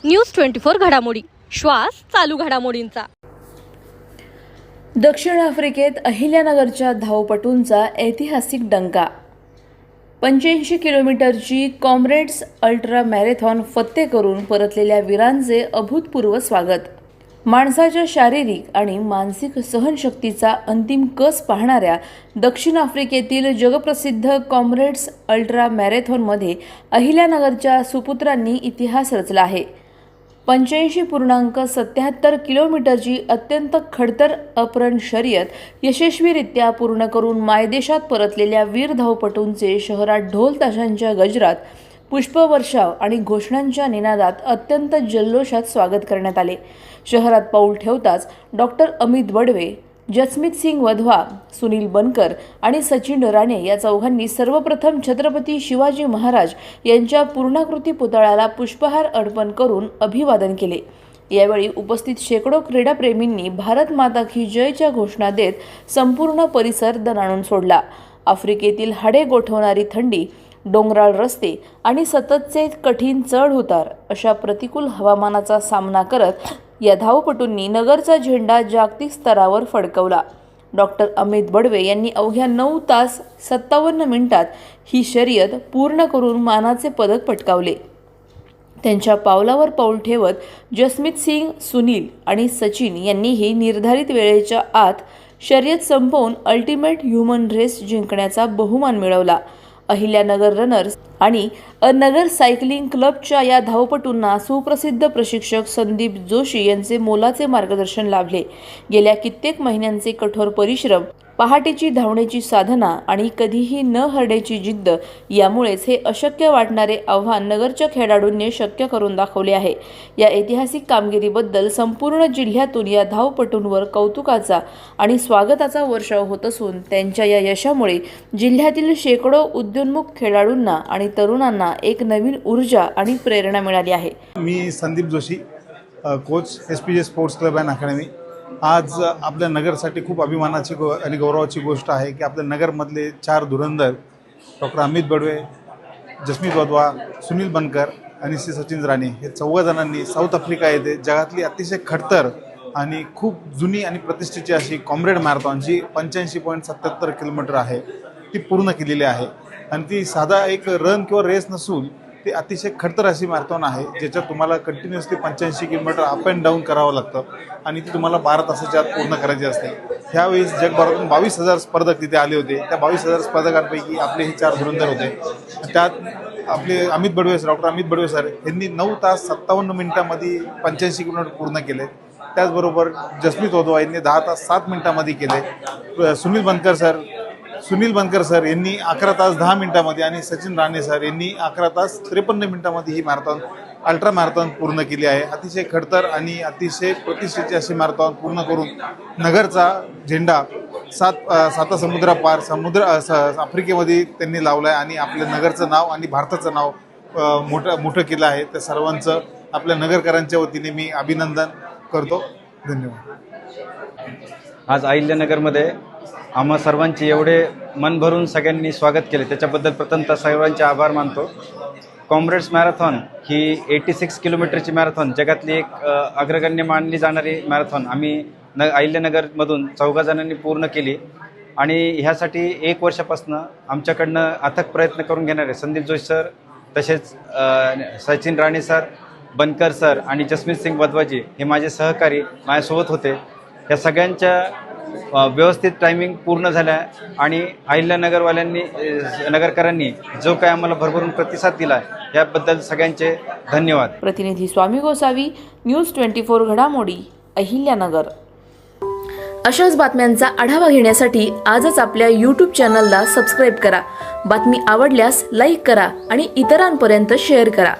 News 24 घडामोडी, श्वास चालू घडामोडींचा। दक्षिण आफ्रिकेत अहिल्यानगरच्या धावपटूंचा ऐतिहासिक डंका। 85 किलोमीटरची कॉम्रेड्स अल्ट्रा मॅरेथॉन फत्ते करून परतलेल्या वीरांचे अभूतपूर्व स्वागत। माणसाच्या शारीरिक आणि मानसिक सहनशक्तीचा अंतिम कस पाहणाऱ्या दक्षिण आफ्रिकेतील जगप्रसिद्ध कॉम्रेड्स अल्ट्रा मॅरेथॉनमध्ये अहिल्यानगरच्या सुपुत्रांनी इतिहास रचला आहे। 85.77 किलोमीटरची अत्यंत खडतर अपरण शर्यत यशस्वीरित्या पूर्ण करून मायदेशात परतलेल्या वीर धावपटूंचे शहरात ढोल ताशांच्या गजरात, पुष्पवर्षाव आणि घोषणांच्या निनादात अत्यंत जल्लोषात स्वागत करण्यात आले। शहरात पाऊल ठेवताच डॉक्टर अमित बडवे, जसमीत सिंग वधवा, सुनील बनकर आणि सचिन राणे या चौघांनी सर्वप्रथम छत्रपती शिवाजी महाराज यांच्या पूर्णाकृती पुतळ्याला पुष्पहार अर्पण करून अभिवादन केले। यावेळी उपस्थित शेकडो क्रीडाप्रेमींनी भारत माता की जयच्या घोषणा देत संपूर्ण परिसर दणाणून सोडला। आफ्रिकेतील हाडे गोठवणारी थंडी, डोंगराळ रस्ते आणि सततचे कठीण चढ-उतार अशा प्रतिकूल हवामानाचा सामना करत या धावपटूंनी नगरचा झेंडा जागतिक स्तरावर फडकवला। डॉक्टर अमित बडवे यांनी अवघ्या 9 तास 57 मिनिटात ही शर्यत पूर्ण करून मानाचे पदक पटकावले। त्यांच्या पावलावर पाऊल ठेवत जसमीत सिंग, सुनील आणि सचिन यांनीही निर्धारित वेळेच्या आत शर्यत संपवून अल्टिमेट ह्युमन रेस जिंकण्याचा बहुमान मिळवला। अहिल्यानगर रनर्स आणि नगर सायकलिंग क्लबच्या या धावपटूंना सुप्रसिद्ध प्रशिक्षक संदीप जोशी यांचे मोलाचे मार्गदर्शन लाभले। गेल्या कित्येक महिन्यांचे कठोर परिश्रम, पहाटेची धावण्याची साधना आणि कधीही न हरण्याची जिद्द यामुळेच हे अशक्य वाटणारे आव्हान नगरच्या खेळाडूंनी शक्य करून दाखवले आहे। या ऐतिहासिक कामगिरीबद्दल संपूर्ण जिल्ह्यातून या धावपटूंवर कौतुकाचा आणि स्वागताचा वर्षाव होत असून त्यांच्या या यशामुळे जिल्ह्यातील शेकडो उद्योन्मुख खेळाडूंना आणि तरुणांना एक नवीन ऊर्जा आणि प्रेरणा मिळाली आहे। मी Sandeep Joshi, coach SPJ sports club and academy. आज आपल्या नगरसाठी खूप अभिमानाची आणि गौरवाची गोष्ट आहे की आपल्या नगरमधले 4 धुरंधर डॉक्टर अमित बडवे, जसमीत वधवा, सुनील बनकर आणि श्री सचिन राणे हे 4 जणांनी साऊथ आफ्रिका येथे जगातली अतिशय खडतर आणि खूप जुनी आणि प्रतिष्ठेची अशी कॉम्रेड मॅरेथॉन जी 85.77 किलोमीटर आहे ती पूर्ण केलेली आहे। आणि ती साधा एक रन किंवा रेस नसून ती अतिशय खडतर अशी मॅरेथॉन आहे ज्याच्यात तुम्हाला continuously 85 kilometre up and down करावं लागतं आणि ती तुम्हाला 12 तासाच्या आत पूर्ण करायची असते। ह्यावेळेस जगभरातून 22,000 स्पर्धक तिथे आले होते। त्या 22,000 स्पर्धकांपैकी आपले हे 4 धुरंधर होते। त्यात आपले अमित बडवे, डॉक्टर अमित बडवे सर यांनी 9 तास 57 मिनिटांमध्ये 85 किलोमीटर पूर्ण केले। त्याचबरोबर जसमीत वधवा यांनी 10 तास 7 मिनिटांमध्ये केले। सुनील बनकर सर यांनी 11 तास 10 मिनिटांमध्ये आणि सचिन राणे सर यांनी 11 तास 53 मिनिटांमध्ये ही मॅरेथॉन अल्ट्रा मॅरेथॉन पूर्ण केली आहे। अतिशय खडतर आणि अतिशय प्रतिष्ठेची अशी मॅरेथॉन पूर्ण करून नगरचा झेंडा सात समुद्रापार आफ्रिकेमध्ये त्यांनी लावला आहे आणि आपल्या नगरचं नाव आणि भारताचं नाव मोठं केलं आहे। त्या सर्वांचं आपल्या नगरकरांच्या वतीने मी अभिनंदन करतो। धन्यवाद। आज अहिल्यानगरमध्ये आम्हा सर्वांचे एवढे मन भरून सगळ्यांनी स्वागत केले त्याच्याबद्दल प्रथमतः सर्वांचे आभार मानतो। कॉम्रेड्स मॅरेथॉन ही 86 किलोमीटरची मॅरेथॉन जगातली एक अग्रगण्य मानली जाणारी मॅरेथॉन आम्ही अहिल्यानगरमधून 4 जणांनी पूर्ण केली आणि ह्यासाठी 1 वर्षापासून आमच्याकडनं अथक प्रयत्न करून घेणारे संदीप जोशी सर, तसेच सचिन राणे सर, बनकर सर आणि जसमीत सिंग वधवाजी हे माझे सहकारी माझ्यासोबत होते। या सगळ्यांच्या व्यवस्थित टायमिंग पूर्ण झाल्या आणि अहिल्यानगरवाल्यांनी नगरकरांनी जो काय आम्हाला भरभरून प्रतिसाद दिला याबद्दल सगळ्यांचे धन्यवाद। प्रतिनिधी स्वामी गोसावी, न्यूज 24 घडामोडी, अहिल्यानगर। अशाच बातम्यांचा आढावा घेण्यासाठी आजच आपल्या YouTube चॅनलला सबस्क्राईब करा। बातमी आवडल्यास लाईक करा आणि इतरांपर्यंत शेअर करा।